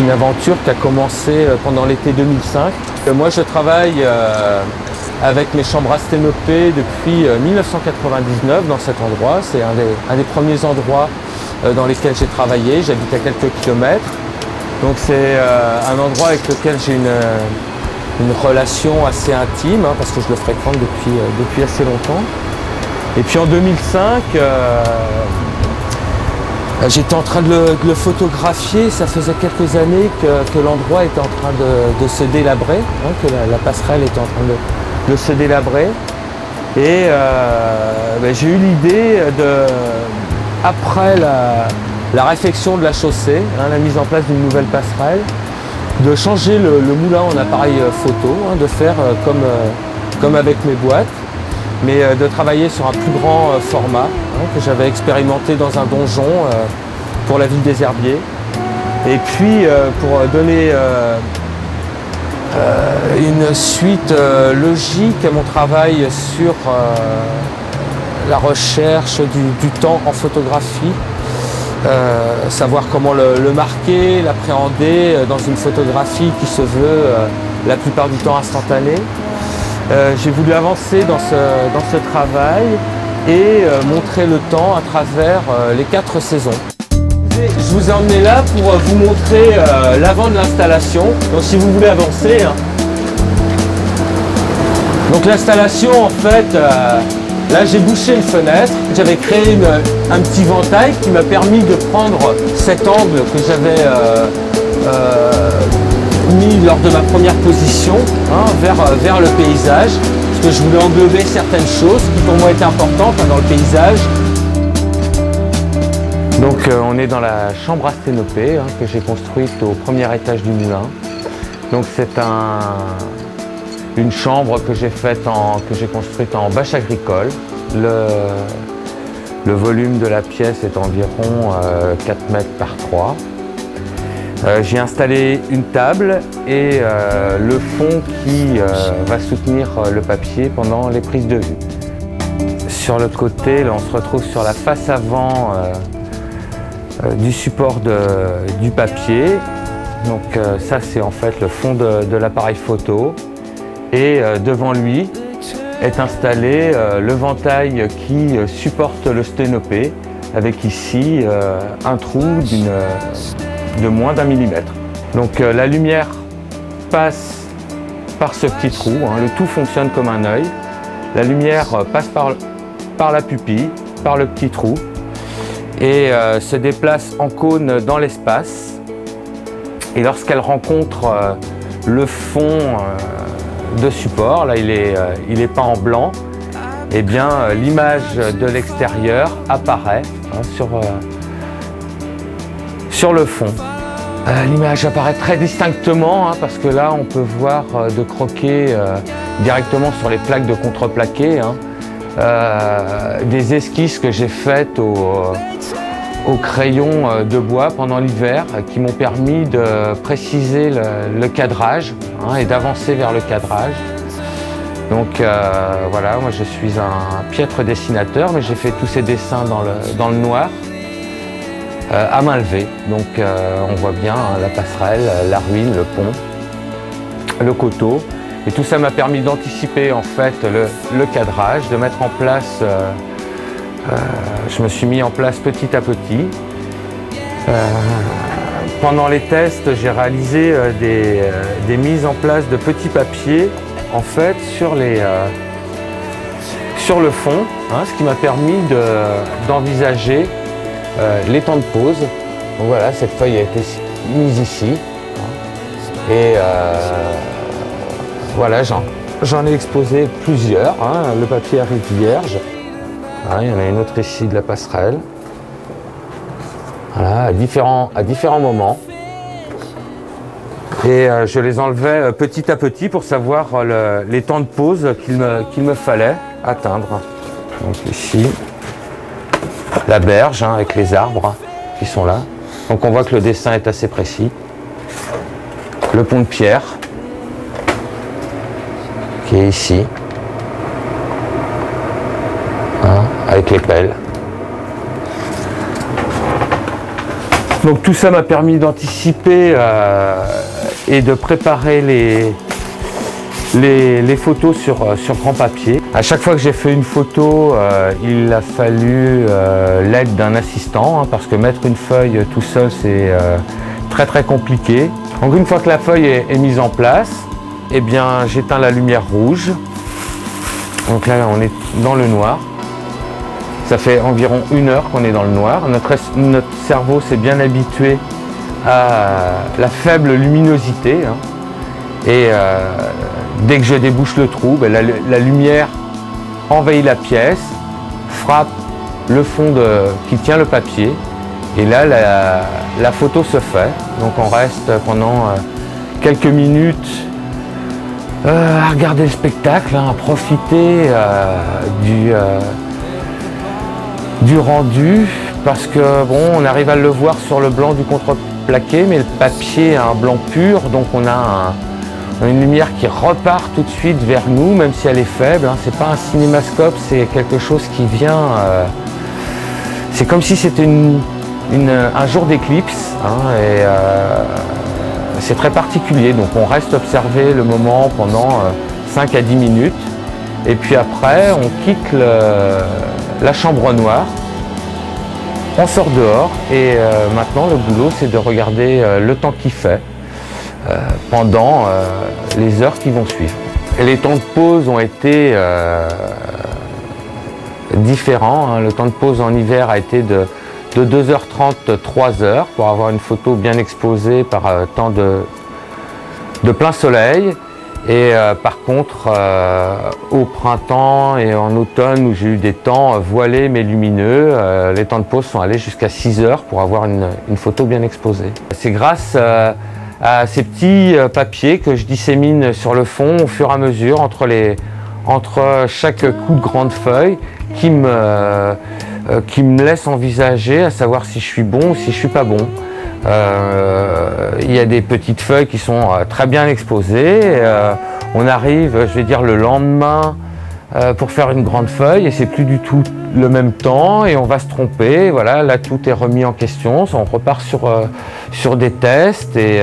une aventure qui a commencé pendant l'été 2005. Moi, je travaille avec mes chambres à sténopées depuis 1999 dans cet endroit. C'est un des premiers endroits dans lesquels j'ai travaillé. J'habite à quelques kilomètres. Donc c'est un endroit avec lequel j'ai une relation assez intime, parce que je le fréquente depuis assez longtemps. Et puis en 2005, j'étais en train de le photographier. Ça faisait quelques années que l'endroit était en train de se délabrer, que la passerelle était en train de se délabrer. Et j'ai eu l'idée, après la réfection de la chaussée, la mise en place d'une nouvelle passerelle, de changer le moulin en appareil photo, de faire comme avec mes boîtes, mais de travailler sur un plus grand format que j'avais expérimenté dans un donjon pour la ville des Herbiers. Et puis pour donner une suite logique à mon travail sur la recherche du temps en photographie, savoir comment le marquer, l'appréhender dans une photographie qui se veut la plupart du temps instantanée. J'ai voulu avancer dans ce travail et montrer le temps à travers les 4 saisons. Je vous ai emmené là pour vous montrer l'avant de l'installation. Donc si vous voulez avancer. Donc l'installation, en fait, là j'ai bouché une fenêtre. J'avais créé un petit ventail qui m'a permis de prendre cet angle que j'avais mis lors de ma première position vers le paysage, parce que je voulais englober certaines choses qui pour moi étaient importantes dans le paysage. Donc on est dans la chambre à sténopée que j'ai construite au premier étage du moulin. Donc c'est une chambre que j'ai construite en bâche agricole. Le volume de la pièce est environ 4 mètres par 3. J'ai installé une table et le fond qui va soutenir le papier pendant les prises de vue. Sur le côté, là, on se retrouve sur la face avant du support du papier. Donc ça, c'est en fait le fond de l'appareil photo. Et devant lui est installé le ventail qui supporte le sténopé, avec ici un trou de moins d'1 millimètre. Donc la lumière passe par ce petit trou, le tout fonctionne comme un œil. La lumière passe par la pupille, par le petit trou, et se déplace en cône dans l'espace. Et lorsqu'elle rencontre le fond de support, là il est peint en blanc, et bien l'image de l'extérieur apparaît sur le fond. L'image apparaît très distinctement parce que là on peut voir de croquer directement sur les plaques de contreplaqué des esquisses que j'ai faites au crayon de bois pendant l'hiver, qui m'ont permis de préciser le cadrage et d'avancer vers le cadrage. Donc voilà, moi je suis un piètre dessinateur, mais j'ai fait tous ces dessins dans le noir, à main levée. Donc on voit bien la passerelle, la ruine, le pont, le coteau. Et tout ça m'a permis d'anticiper en fait le cadrage, de mettre en place, je me suis mis en place petit à petit. Pendant les tests, j'ai réalisé des mises en place de petits papiers en fait sur le fond, ce qui m'a permis d'envisager les temps de pause. Donc voilà, cette feuille a été mise ici. Et voilà, j'en ai exposé plusieurs. Le papier arrive vierge. Il y en a une autre ici de la passerelle. Voilà, à différents moments. Et je les enlevais petit à petit pour savoir les temps de pause qu'il me fallait atteindre. Donc ici, la berge avec les arbres qui sont là. Donc on voit que le dessin est assez précis. Le pont de pierre qui est ici, avec les pelles. Donc tout ça m'a permis d'anticiper et de préparer les photos sur grand papier. À chaque fois que j'ai fait une photo, il a fallu l'aide d'un assistant, hein, parce que mettre une feuille tout seul, c'est très compliqué. Donc une fois que la feuille est mise en place, eh bien j'éteins la lumière rouge. Donc là on est dans le noir. Ça fait environ 1 heure qu'on est dans le noir. Notre cerveau s'est bien habitué à la faible luminosité, hein. Et dès que je débouche le trou, ben, la lumière envahit la pièce, frappe le fond qui tient le papier, et là la photo se fait. Donc on reste pendant quelques minutes à regarder le spectacle, hein, à profiter du rendu, parce que bon, on arrive à le voir sur le blanc du contreplaqué, mais le papier a un blanc pur, donc on a une lumière qui repart tout de suite vers nous, même si elle est faible, hein. C'est pas un cinémascope, c'est quelque chose qui vient... c'est comme si c'était un jour d'éclipse, hein, et c'est très particulier. Donc on reste observer le moment pendant 5 à 10 minutes, et puis après on quitte la chambre noire, on sort dehors, et maintenant le boulot c'est de regarder le temps qu'il fait pendant les heures qui vont suivre. Et les temps de pause ont été différents, hein. Le temps de pause en hiver a été de 2h30, 3h pour avoir une photo bien exposée par temps de plein soleil. Et par contre, au printemps et en automne, où j'ai eu des temps voilés mais lumineux, les temps de pause sont allés jusqu'à 6h pour avoir une photo bien exposée. C'est grâce à ces petits papiers que je dissémine sur le fond au fur et à mesure entre chaque coup de grande feuille qui me laisse envisager à savoir si je suis bon ou si je suis pas bon. Il y a des petites feuilles qui sont très bien exposées. On arrive, je vais dire, le lendemain pour faire une grande feuille, et c'est plus du tout le même temps, et on va se tromper. Voilà, là tout est remis en question, on repart sur des tests, et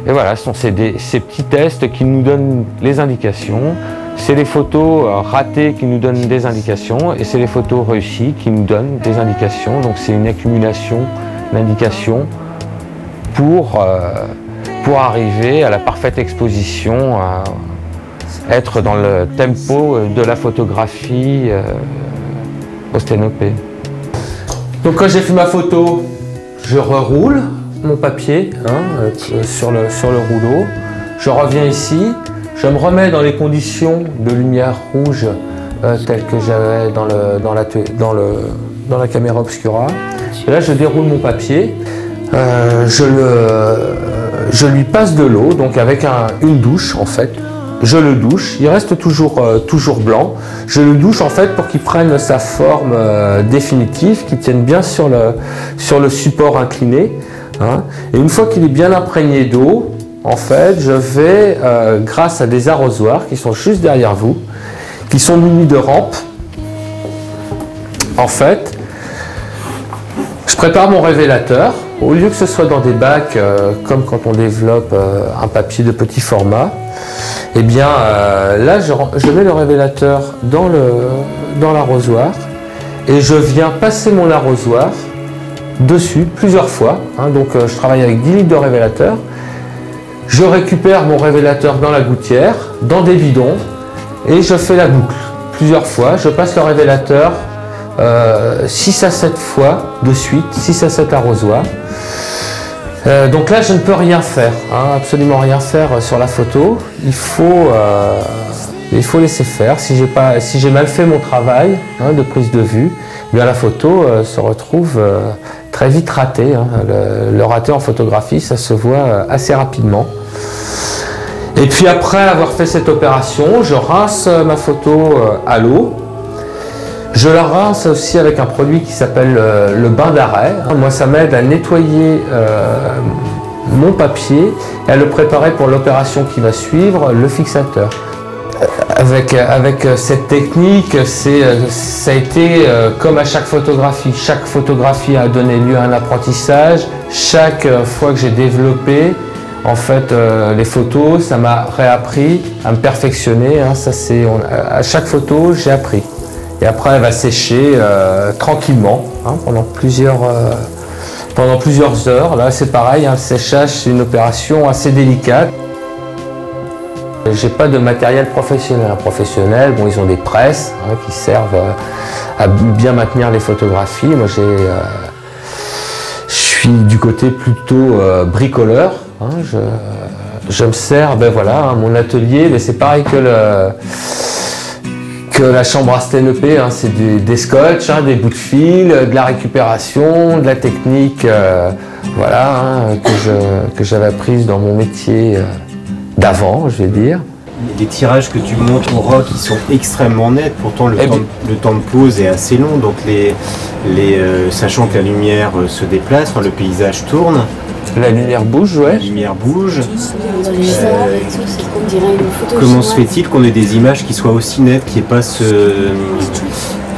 voilà, ce sont ces petits tests qui nous donnent les indications. C'est les photos ratées qui nous donnent des indications, et c'est les photos réussies qui nous donnent des indications. Donc c'est une accumulation d'indications pour arriver à la parfaite exposition, à être dans le tempo de la photographie au sténopé. Donc quand j'ai fait ma photo, je reroule mon papier, hein, sur le rouleau. Je reviens ici, je me remets dans les conditions de lumière rouge telles que j'avais dans la caméra obscura. Et là je déroule mon papier, je lui passe de l'eau, donc avec une douche en fait. Je le douche, il reste toujours blanc. Je le douche en fait pour qu'il prenne sa forme définitive, qu'il tienne bien sur le support incliné, hein. Et une fois qu'il est bien imprégné d'eau, en fait, je vais, grâce à des arrosoirs qui sont juste derrière vous, qui sont munis de rampes, en fait, je prépare mon révélateur. Au lieu que ce soit dans des bacs, comme quand on développe un papier de petit format, eh bien là je mets le révélateur dans l'arrosoir, et je viens passer mon arrosoir dessus plusieurs fois, hein. Donc je travaille avec 10 litres de révélateur. Je récupère mon révélateur dans la gouttière, dans des bidons, et je fais la boucle plusieurs fois. Je passe le révélateur 6 à 7 fois de suite, 6 à 7 arrosoirs. Donc là je ne peux rien faire, hein, absolument rien faire sur la photo. Il faut laisser faire. Si j'ai mal fait mon travail, hein, de prise de vue, bien la photo se retrouve très vite ratée, hein. Le raté en photographie, ça se voit assez rapidement. Et puis après avoir fait cette opération, je rince ma photo à l'eau. Je la rince aussi avec un produit qui s'appelle le bain d'arrêt. Moi, ça m'aide à nettoyer mon papier et à le préparer pour l'opération qui va suivre, le fixateur. avec cette technique, ça a été comme à chaque photographie. Chaque photographie a donné lieu à un apprentissage. Chaque fois que j'ai développé en fait les photos, ça m'a réappris à me perfectionner. Hein. À chaque photo, j'ai appris. Et après, elle va sécher tranquillement hein, pendant plusieurs heures. Là, c'est pareil, hein, le séchage, c'est une opération assez délicate. J'ai pas de matériel professionnel. Professionnel, bon, ils ont des presses hein, qui servent à bien maintenir les photographies. Moi, je suis du côté plutôt bricoleur. Hein, je me sers, ben voilà, hein, mon atelier, mais c'est pareil que la chambre à STENEP, hein, c'est des scotch, hein, des bouts de fil, de la récupération, de la technique, voilà, hein, que j'avais apprise dans mon métier. D'avant, je vais dire. Les tirages que tu montres au RAW qui sont extrêmement nets, pourtant le temps de pause est assez long, donc sachant que la lumière se déplace, enfin, le paysage tourne. La lumière bouge, ouais. La lumière bouge. Dans les arbres et tout, c'est qu'on dirait une photo. Comment se fait-il qu'on ait des images qui soient aussi nettes, qui n'aient pas ce...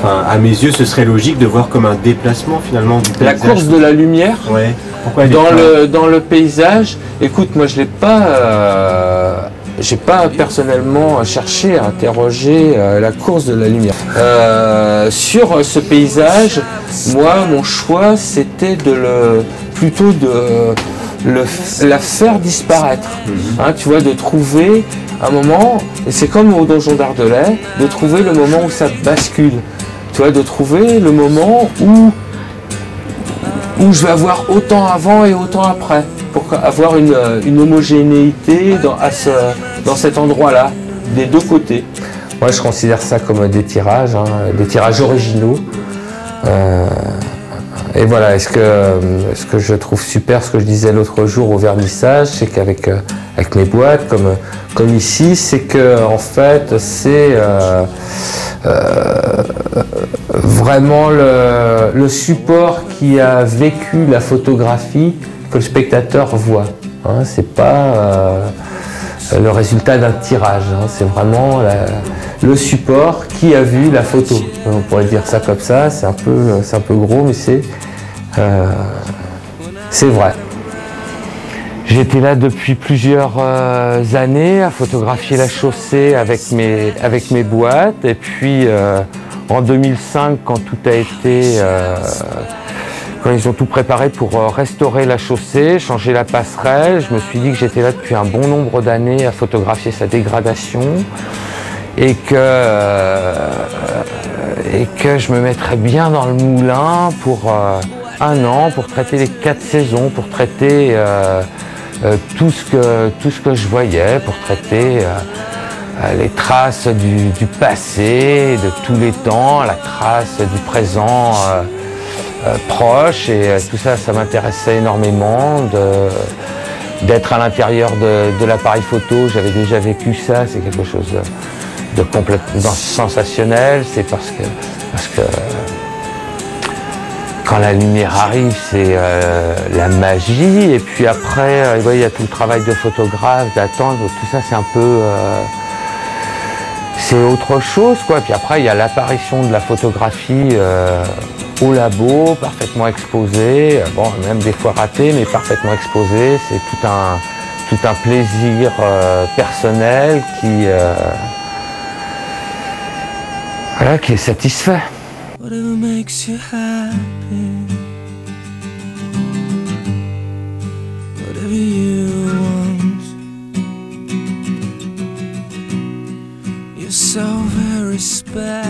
Enfin, à mes yeux, ce serait logique de voir comme un déplacement finalement du paysage. La course de la lumière. Ouais. Pourquoi dans le paysage, écoute, moi je l'ai pas, j'ai pas personnellement cherché à interroger la course de la lumière. Sur ce paysage, moi mon choix c'était plutôt de la faire disparaître. Hein, tu vois, de trouver un moment, et c'est comme au Donjon d'Ardelais, de trouver le moment où ça bascule. Tu vois, de trouver le moment où je vais avoir autant avant et autant après, pour avoir une homogénéité dans cet endroit-là, des deux côtés. Moi, je considère ça comme des tirages, hein, des tirages originaux. Et voilà, ce que je trouve super, ce que je disais l'autre jour au vernissage, c'est qu'avec mes boîtes, comme ici, c'est que en fait, c'est vraiment le support qui a vécu la photographie que le spectateur voit. Hein, c'est pas le résultat d'un tirage, hein, c'est vraiment le support qui a vu la photo. On pourrait dire ça comme ça, c'est un peu gros, mais c'est vrai. J'étais là depuis plusieurs années à photographier la chaussée avec mes boîtes, et puis en 2005, quand tout a été, quand ils ont tout préparé pour restaurer la chaussée, changer la passerelle, je me suis dit que j'étais là depuis un bon nombre d'années à photographier sa dégradation et que je me mettrais bien dans le moulin pour un an, pour traiter les 4 saisons, pour traiter tout ce que je voyais, pour traiter les traces du passé, de tous les temps, la trace du présent proche, et tout ça, ça m'intéressait énormément d'être à l'intérieur de l'appareil photo. J'avais déjà vécu ça, c'est quelque chose de complètement sensationnel. C'est parce que quand la lumière arrive, c'est la magie, et puis après, il y a tout le travail de photographe, d'attendre, tout ça, c'est un peu... c'est autre chose, quoi. Puis après, il y a l'apparition de la photographie au labo, parfaitement exposée, bon, même des fois ratée, mais parfaitement exposée. C'est tout un plaisir personnel qui est satisfait. Whatever makes you happy, whatever you want, you're so very special.